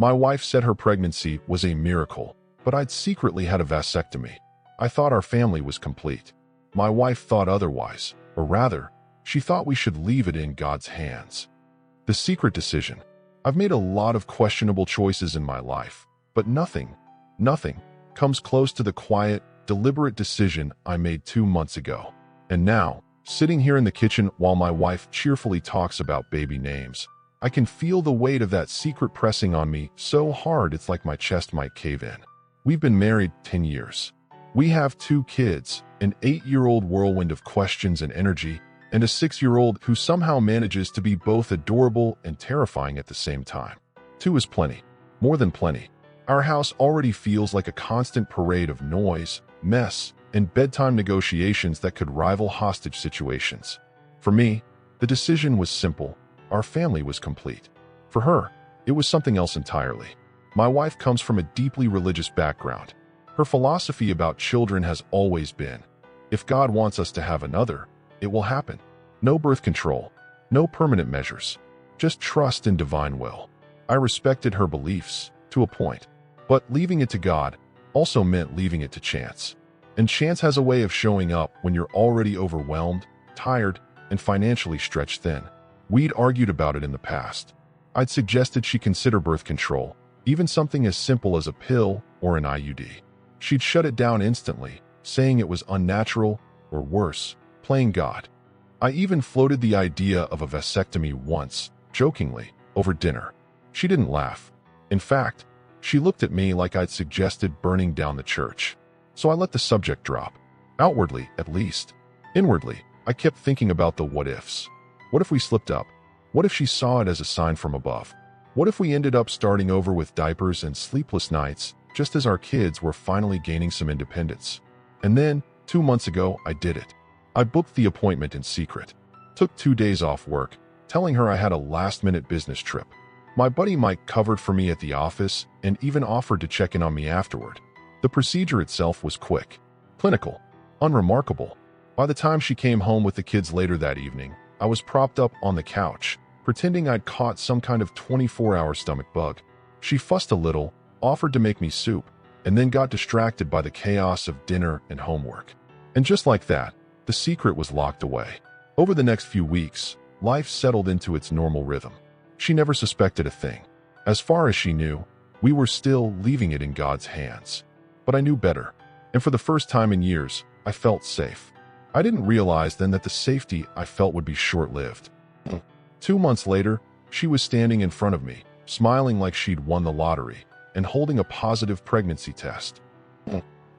My wife said her pregnancy was a miracle, but I'd secretly had a vasectomy. I thought our family was complete. My wife thought otherwise, or rather, she thought we should leave it in God's hands. The secret decision. I've made a lot of questionable choices in my life, but nothing comes close to the quiet, deliberate decision I made 2 months ago. And now, sitting here in the kitchen while my wife cheerfully talks about baby names, I can feel the weight of that secret pressing on me so hard it's like my chest might cave in. We've been married 10 years. We have 2 kids, an 8-year-old whirlwind of questions and energy, and a 6-year-old who somehow manages to be both adorable and terrifying at the same time. 2 is plenty. More than plenty. Our house already feels like a constant parade of noise, mess, and bedtime negotiations that could rival hostage situations. For me, the decision was simple. Our family was complete. For her, it was something else entirely. My wife comes from a deeply religious background. Her philosophy about children has always been, if God wants us to have another, it will happen. No birth control, no permanent measures, just trust in divine will. I respected her beliefs, to a point. But leaving it to God also meant leaving it to chance. And chance has a way of showing up when you're already overwhelmed, tired, and financially stretched thin. We'd argued about it in the past. I'd suggested she consider birth control, even something as simple as a pill or an IUD. She'd shut it down instantly, saying it was unnatural, or worse, playing God. I even floated the idea of a vasectomy once, jokingly, over dinner. She didn't laugh. In fact, she looked at me like I'd suggested burning down the church. So I let the subject drop. Outwardly, at least. Inwardly, I kept thinking about the what-ifs. What if we slipped up? What if she saw it as a sign from above? What if we ended up starting over with diapers and sleepless nights, just as our kids were finally gaining some independence? And then, 2 months ago, I did it. I booked the appointment in secret. Took 2 days off work, telling her I had a last-minute business trip. My buddy Mike covered for me at the office and even offered to check in on me afterward. The procedure itself was quick, clinical, unremarkable. By the time she came home with the kids later that evening, I was propped up on the couch, pretending I'd caught some kind of 24-hour stomach bug. She fussed a little, offered to make me soup, and then got distracted by the chaos of dinner and homework. And just like that, the secret was locked away. Over the next few weeks, life settled into its normal rhythm. She never suspected a thing. As far as she knew, we were still leaving it in God's hands. But I knew better, and for the first time in years, I felt safe. I didn't realize then that the safety I felt would be short-lived. 2 months later, she was standing in front of me, smiling like she'd won the lottery, and holding a positive pregnancy test.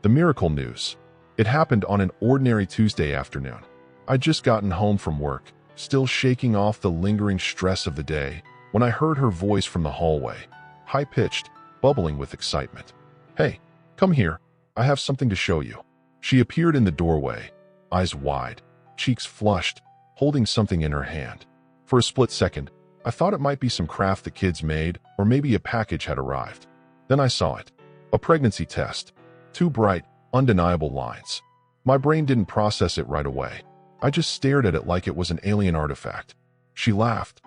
The miracle news. It happened on an ordinary Tuesday afternoon. I'd just gotten home from work, still shaking off the lingering stress of the day, when I heard her voice from the hallway, high-pitched, bubbling with excitement. "Hey, come here. I have something to show you." She appeared in the doorway, eyes wide, cheeks flushed, holding something in her hand. For a split second, I thought it might be some craft the kids made, or maybe a package had arrived. Then I saw it. A pregnancy test. 2 bright, undeniable lines. My brain didn't process it right away. I just stared at it like it was an alien artifact. She laughed,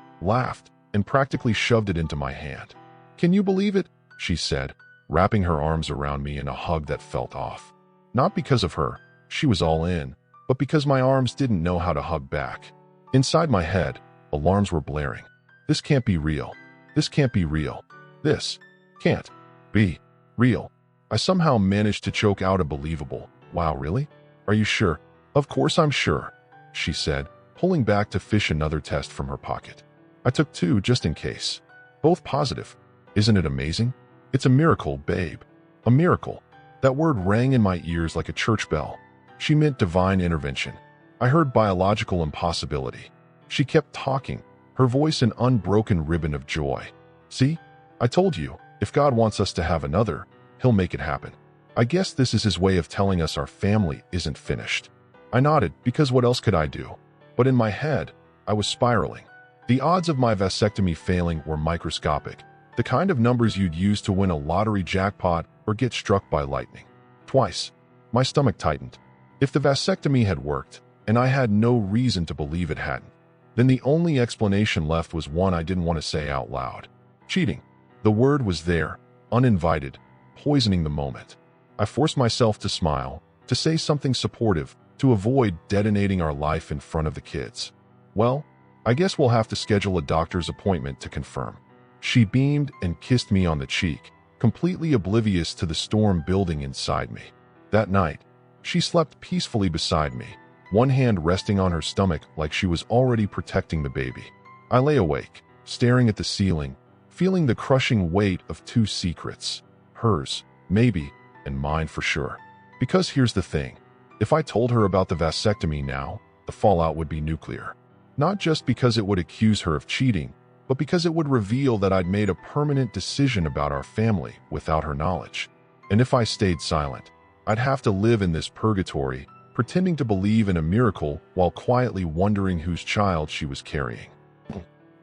and practically shoved it into my hand. "Can you believe it?" she said, wrapping her arms around me in a hug that felt off. Not because of her, she was all in, but because my arms didn't know how to hug back. Inside my head, alarms were blaring. This can't be real. This can't be real. This can't be real. I somehow managed to choke out a believable, "Wow, really? Are you sure?" "Of course I'm sure," she said, pulling back to fish another test from her pocket. I took 2 just in case. Both positive. Isn't it amazing? It's a miracle, babe. A miracle. That word rang in my ears like a church bell. She meant divine intervention. I heard biological impossibility. She kept talking, her voice an unbroken ribbon of joy. "See? I told you, if God wants us to have another, He'll make it happen." I guess this is His way of telling us our family isn't finished. I nodded, because what else could I do? But in my head, I was spiraling. The odds of my vasectomy failing were microscopic, the kind of numbers you'd use to win a lottery jackpot or get struck by lightning. Twice, my stomach tightened. If the vasectomy had worked, and I had no reason to believe it hadn't, then the only explanation left was one I didn't want to say out loud. Cheating. The word was there, uninvited, poisoning the moment. I forced myself to smile, to say something supportive, to avoid detonating our life in front of the kids. Well, I guess we'll have to schedule a doctor's appointment to confirm. She beamed and kissed me on the cheek, completely oblivious to the storm building inside me. That night, she slept peacefully beside me, one hand resting on her stomach like she was already protecting the baby. I lay awake, staring at the ceiling, feeling the crushing weight of two secrets. Hers, maybe, and mine for sure. Because here's the thing. If I told her about the vasectomy now, the fallout would be nuclear. Not just because it would accuse her of cheating, but because it would reveal that I'd made a permanent decision about our family without her knowledge. And if I stayed silent, I'd have to live in this purgatory, pretending to believe in a miracle while quietly wondering whose child she was carrying.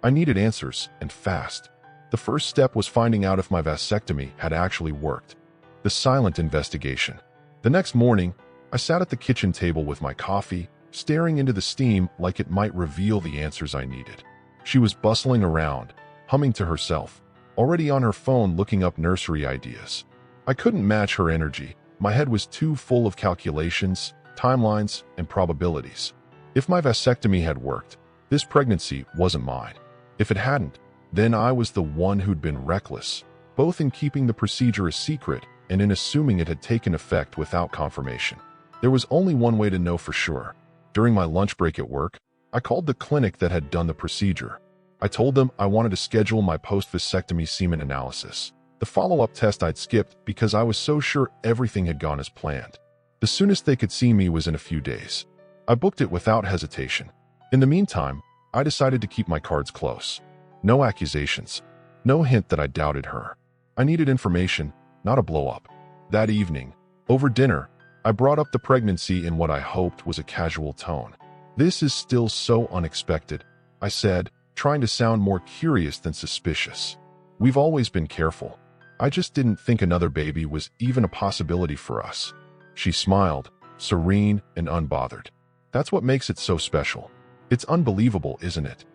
I needed answers, and fast. The first step was finding out if my vasectomy had actually worked. The silent investigation. The next morning, I sat at the kitchen table with my coffee, staring into the steam like it might reveal the answers I needed. She was bustling around, humming to herself, already on her phone looking up nursery ideas. I couldn't match her energy. My head was too full of calculations, timelines, and probabilities. If my vasectomy had worked, this pregnancy wasn't mine. If it hadn't, then I was the one who'd been reckless, both in keeping the procedure a secret and in assuming it had taken effect without confirmation. There was only one way to know for sure. During my lunch break at work, I called the clinic that had done the procedure. I told them I wanted to schedule my post-vasectomy semen analysis, the follow-up test I'd skipped because I was so sure everything had gone as planned. The soonest they could see me was in a few days. I booked it without hesitation. In the meantime, I decided to keep my cards close. No accusations. No hint that I doubted her. I needed information, not a blow-up. That evening, over dinner, I brought up the pregnancy in what I hoped was a casual tone. "This is still so unexpected," I said, trying to sound more curious than suspicious. "We've always been careful. I just didn't think another baby was even a possibility for us." She smiled, serene and unbothered. "That's what makes it so special. It's unbelievable, isn't it?"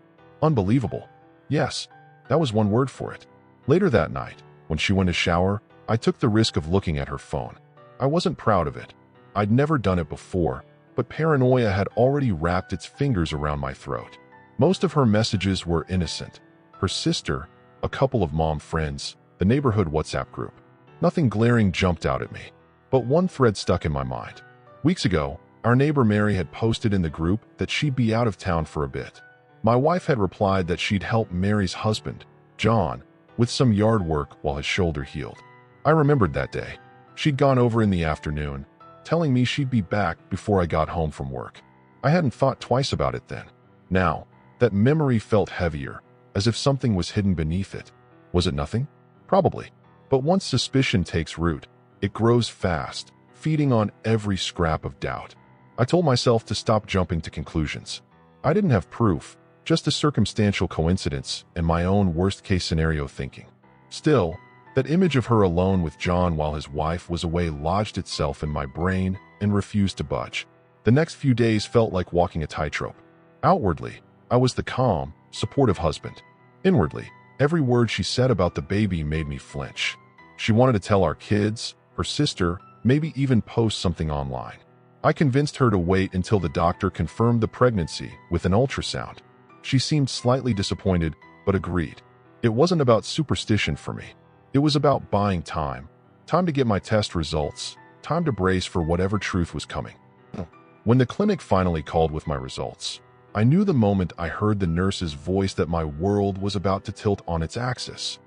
Unbelievable. Yes, that was one word for it. Later that night, when she went to shower, I took the risk of looking at her phone. I wasn't proud of it. I'd never done it before, but paranoia had already wrapped its fingers around my throat. Most of her messages were innocent. Her sister, a couple of mom friends, the neighborhood WhatsApp group. Nothing glaring jumped out at me, but one thread stuck in my mind. Weeks ago, our neighbor Mary had posted in the group that she'd be out of town for a bit. My wife had replied that she'd help Mary's husband, John, with some yard work while his shoulder healed. I remembered that day. She'd gone over in the afternoon, telling me she'd be back before I got home from work. I hadn't thought twice about it then. Now, that memory felt heavier, as if something was hidden beneath it. Was it nothing? Probably. But once suspicion takes root, it grows fast, feeding on every scrap of doubt. I told myself to stop jumping to conclusions. I didn't have proof, just a circumstantial coincidence and my own worst-case scenario thinking. Still, that image of her alone with John while his wife was away lodged itself in my brain and refused to budge. The next few days felt like walking a tightrope. Outwardly, I was the calm, supportive husband. Inwardly, every word she said about the baby made me flinch. She wanted to tell our kids, her sister, maybe even post something online. I convinced her to wait until the doctor confirmed the pregnancy with an ultrasound. She seemed slightly disappointed, but agreed. It wasn't about superstition for me. It was about buying time. Time to get my test results. Time to brace for whatever truth was coming. When the clinic finally called with my results, I knew the moment I heard the nurse's voice that my world was about to tilt on its axis.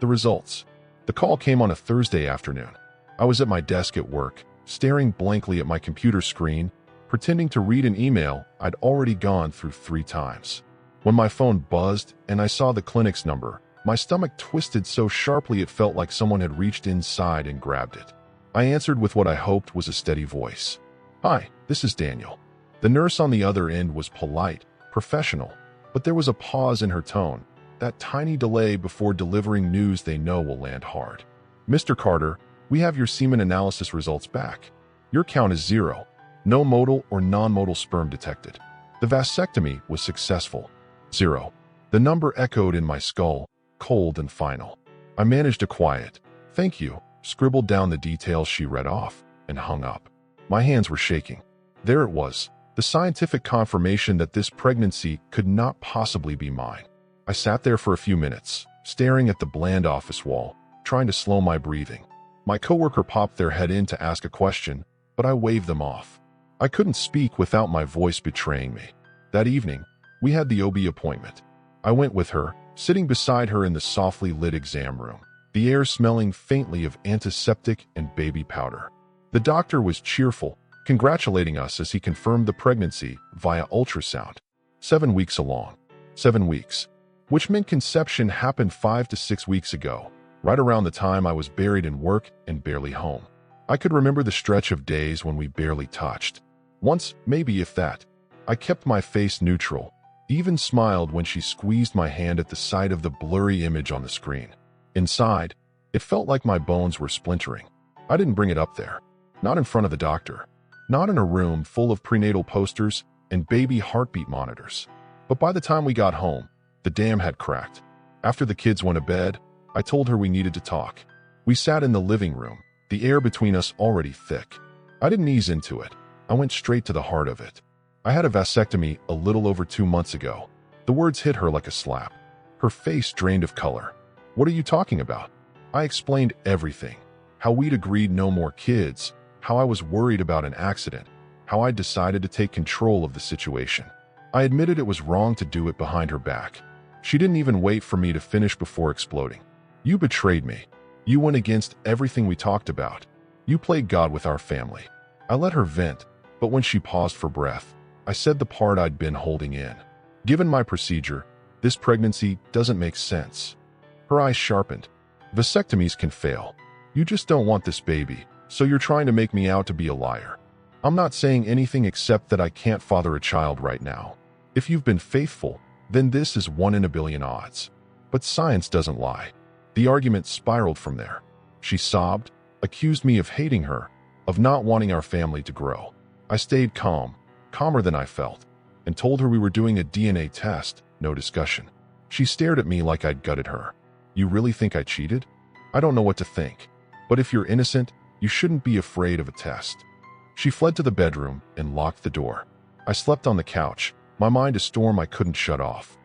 The results. The call came on a Thursday afternoon. I was at my desk at work, staring blankly at my computer screen, pretending to read an email I'd already gone through 3 times. When my phone buzzed and I saw the clinic's number, my stomach twisted so sharply it felt like someone had reached inside and grabbed it. I answered with what I hoped was a steady voice. "Hi, this is Daniel." The nurse on the other end was polite, professional, but there was a pause in her tone, that tiny delay before delivering news they know will land hard. "Mr. Carter, we have your semen analysis results back. Your count is 0. No motile or non-motile sperm detected. The vasectomy was successful. 0. The number echoed in my skull, cold and final. I managed a quiet, "Thank you," scribbled down the details she read off, and hung up. My hands were shaking. There it was, the scientific confirmation that this pregnancy could not possibly be mine. I sat there for a few minutes, staring at the bland office wall, trying to slow my breathing. My coworker popped their head in to ask a question, but I waved them off. I couldn't speak without my voice betraying me. That evening, we had the OB appointment. I went with her, sitting beside her in the softly lit exam room, the air smelling faintly of antiseptic and baby powder. The doctor was cheerful, congratulating us as he confirmed the pregnancy via ultrasound. 7 weeks along. 7 weeks. Which meant conception happened 5 to 6 weeks ago, right around the time I was buried in work and barely home. I could remember the stretch of days when we barely touched. Once, maybe if that. I kept my face neutral, even smiled when she squeezed my hand at the sight of the blurry image on the screen. Inside, it felt like my bones were splintering. I didn't bring it up there. Not in front of the doctor. Not in a room full of prenatal posters and baby heartbeat monitors. But by the time we got home, the dam had cracked. After the kids went to bed, I told her we needed to talk. We sat in the living room, the air between us already thick. I didn't ease into it. I went straight to the heart of it. I had a vasectomy a little over 2 months ago. The words hit her like a slap. Her face drained of color. "What are you talking about?" I explained everything. How we'd agreed no more kids, how I was worried about an accident, how I'd decided to take control of the situation. I admitted it was wrong to do it behind her back. She didn't even wait for me to finish before exploding. "You betrayed me. You went against everything we talked about. You played God with our family." I let her vent, but when she paused for breath, I said the part I'd been holding in. "Given my procedure, this pregnancy doesn't make sense." Her eyes sharpened. "Vasectomies can fail. You just don't want this baby, so you're trying to make me out to be a liar." I'm not saying anything except that I can't father a child right now. If you've been faithful, then this is 1 in a billion odds. But science doesn't lie. The argument spiraled from there. She sobbed, accused me of hating her, of not wanting our family to grow. I stayed calm, calmer than I felt, and told her we were doing a DNA test, no discussion. She stared at me like I'd gutted her. "You really think I cheated?" "I don't know what to think. But if you're innocent, you shouldn't be afraid of a test." She fled to the bedroom and locked the door. I slept on the couch, my mind a storm I couldn't shut off.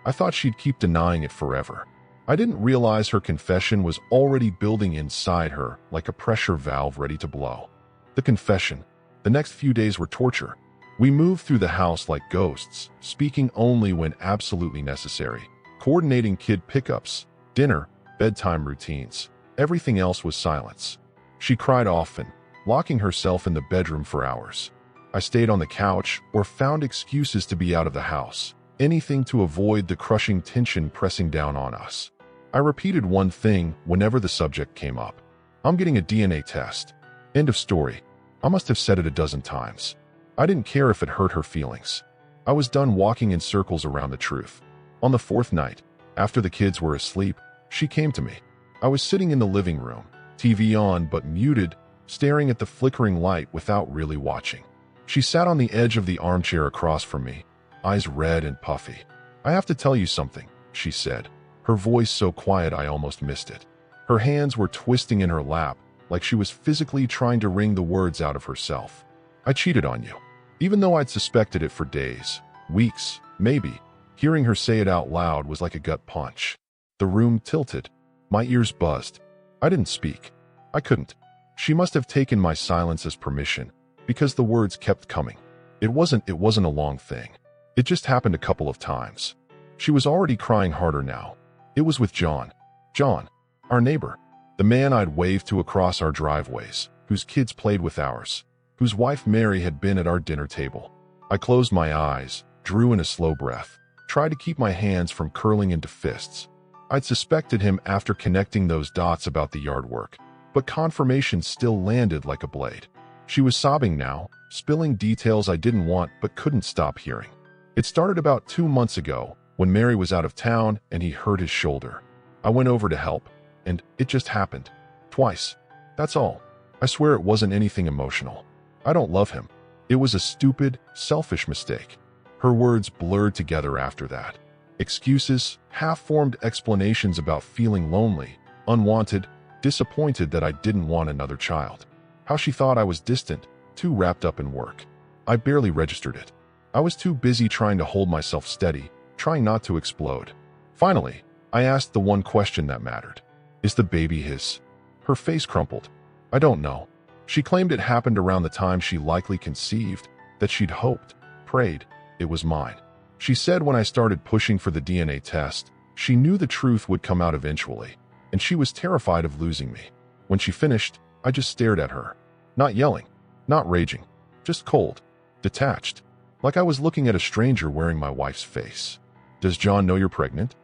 I thought she'd keep denying it forever. I didn't realize her confession was already building inside her like a pressure valve ready to blow. The confession. The next few days were torture. We moved through the house like ghosts, speaking only when absolutely necessary, coordinating kid pickups, dinner, bedtime routines. Everything else was silence. She cried often, locking herself in the bedroom for hours. I stayed on the couch or found excuses to be out of the house, anything to avoid the crushing tension pressing down on us. I repeated one thing whenever the subject came up. "I'm getting a DNA test." End of story. I must have said it a dozen times. I didn't care if it hurt her feelings. I was done walking in circles around the truth. On the 4th night, after the kids were asleep, she came to me. I was sitting in the living room, TV on but muted, staring at the flickering light without really watching. She sat on the edge of the armchair across from me, eyes red and puffy. "I have to tell you something," she said, her voice so quiet I almost missed it. Her hands were twisting in her lap, like she was physically trying to wring the words out of herself. "I cheated on you." Even though I'd suspected it for days, weeks, maybe, hearing her say it out loud was like a gut punch. The room tilted. My ears buzzed. I didn't speak. I couldn't. She must have taken my silence as permission, because the words kept coming. It wasn't a long thing. It just happened a couple of times. She was already crying harder now. It was with John. John, our neighbor. The man I'd waved to across our driveways, whose kids played with ours, whose wife Mary had been at our dinner table. I closed my eyes, drew in a slow breath, tried to keep my hands from curling into fists. I'd suspected him after connecting those dots about the yard work, but confirmation still landed like a blade. She was sobbing now, spilling details I didn't want but couldn't stop hearing. It started about 2 months ago, when Mary was out of town and he hurt his shoulder. I went over to help, and it just happened. Twice. That's all. I swear it wasn't anything emotional. I don't love him. It was a stupid, selfish mistake. Her words blurred together after that. Excuses, half-formed explanations about feeling lonely, unwanted, disappointed that I didn't want another child. How she thought I was distant, too wrapped up in work. I barely registered it. I was too busy trying to hold myself steady, trying not to explode. Finally, I asked the one question that mattered. Is the baby his? Her face crumpled. I don't know. She claimed it happened around the time she likely conceived, that she'd hoped, prayed, it was mine. She said when I started pushing for the DNA test, she knew the truth would come out eventually, and she was terrified of losing me. When she finished, I just stared at her. Not yelling, not raging, just cold, detached, like I was looking at a stranger wearing my wife's face. Does John know you're pregnant?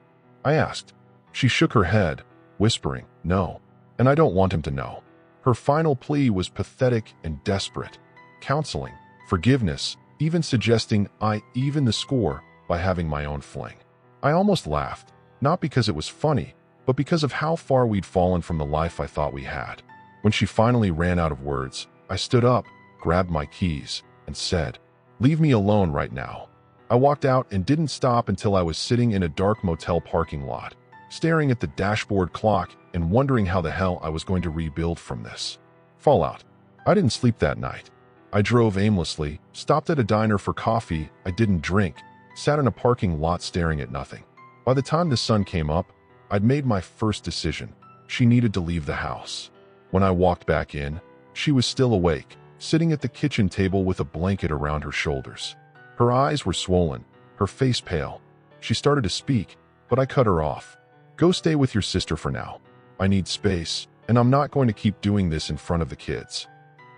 I asked. She shook her head, whispering, no, and I don't want him to know. Her final plea was pathetic and desperate. Counseling, forgiveness, even suggesting I even the score by having my own fling. I almost laughed, not because it was funny, but because of how far we'd fallen from the life I thought we had. When she finally ran out of words, I stood up, grabbed my keys, and said, "Leave me alone right now." I walked out and didn't stop until I was sitting in a dark motel parking lot, staring at the dashboard clock and wondering how the hell I was going to rebuild from this fallout. I didn't sleep that night. I drove aimlessly, stopped at a diner for coffee I didn't drink, sat in a parking lot staring at nothing. By the time the sun came up, I'd made my first decision. She needed to leave the house. When I walked back in, she was still awake, sitting at the kitchen table with a blanket around her shoulders. Her eyes were swollen, her face pale. She started to speak, but I cut her off. Go stay with your sister for now. I need space, and I'm not going to keep doing this in front of the kids.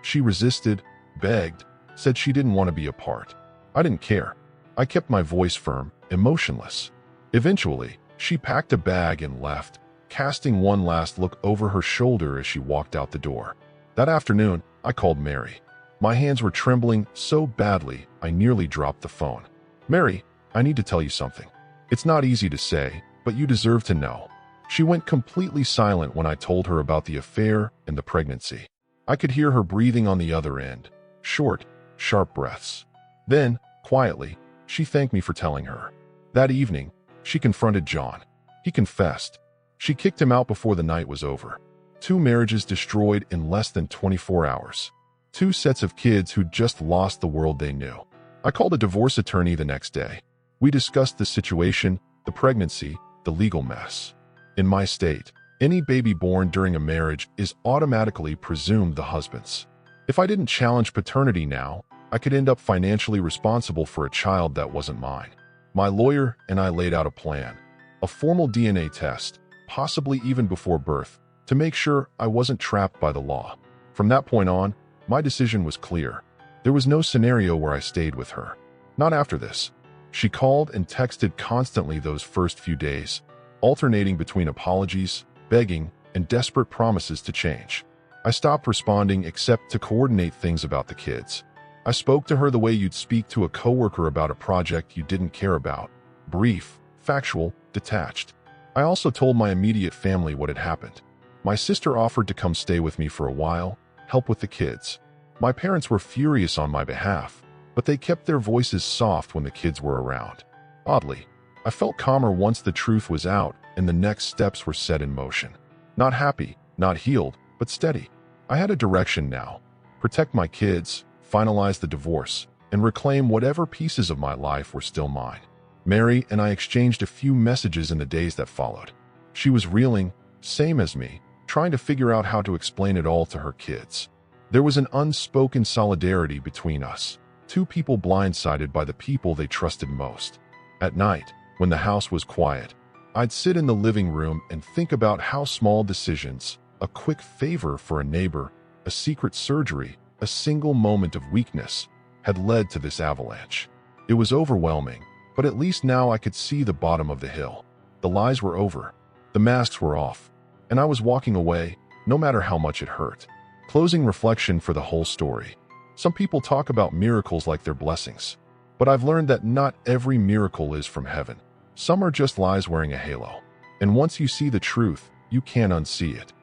She resisted, begged, said she didn't want to be apart. I didn't care. I kept my voice firm, emotionless. Eventually, she packed a bag and left, casting one last look over her shoulder as she walked out the door. That afternoon, I called Mary. My hands were trembling so badly, I nearly dropped the phone. "Mary, I need to tell you something. It's not easy to say, but you deserve to know." She went completely silent when I told her about the affair and the pregnancy. I could hear her breathing on the other end, short, sharp breaths. Then, quietly, she thanked me for telling her. That evening, she confronted John. He confessed. She kicked him out before the night was over. 2 marriages destroyed in less than 24 hours. 2 sets of kids who'd just lost the world they knew. I called a divorce attorney the next day. We discussed the situation, the pregnancy, the legal mess. In my state, any baby born during a marriage is automatically presumed the husband's. If I didn't challenge paternity now, I could end up financially responsible for a child that wasn't mine. My lawyer and I laid out a plan, a formal DNA test, possibly even before birth, to make sure I wasn't trapped by the law. From that point on, my decision was clear. There was no scenario where I stayed with her. Not after this. She called and texted constantly those first few days, alternating between apologies, begging, and desperate promises to change. I stopped responding except to coordinate things about the kids. I spoke to her the way you'd speak to a coworker about a project you didn't care about. Brief, factual, detached. I also told my immediate family what had happened. My sister offered to come stay with me for a while, help with the kids. My parents were furious on my behalf, but they kept their voices soft when the kids were around. Oddly, I felt calmer once the truth was out and the next steps were set in motion. Not happy, not healed, but steady. I had a direction now. Protect my kids, finalize the divorce, and reclaim whatever pieces of my life were still mine. Mary and I exchanged a few messages in the days that followed. She was reeling, same as me, trying to figure out how to explain it all to her kids. There was an unspoken solidarity between us, 2 people blindsided by the people they trusted most. At night, when the house was quiet, I'd sit in the living room and think about how small decisions, a quick favor for a neighbor, a secret surgery, a single moment of weakness, had led to this avalanche. It was overwhelming, but at least now I could see the bottom of the hill. The lies were over, the masks were off, and I was walking away, no matter how much it hurt. Closing reflection for the whole story. Some people talk about miracles like they're blessings, but I've learned that not every miracle is from heaven. Some are just lies wearing a halo. And once you see the truth, you can't unsee it.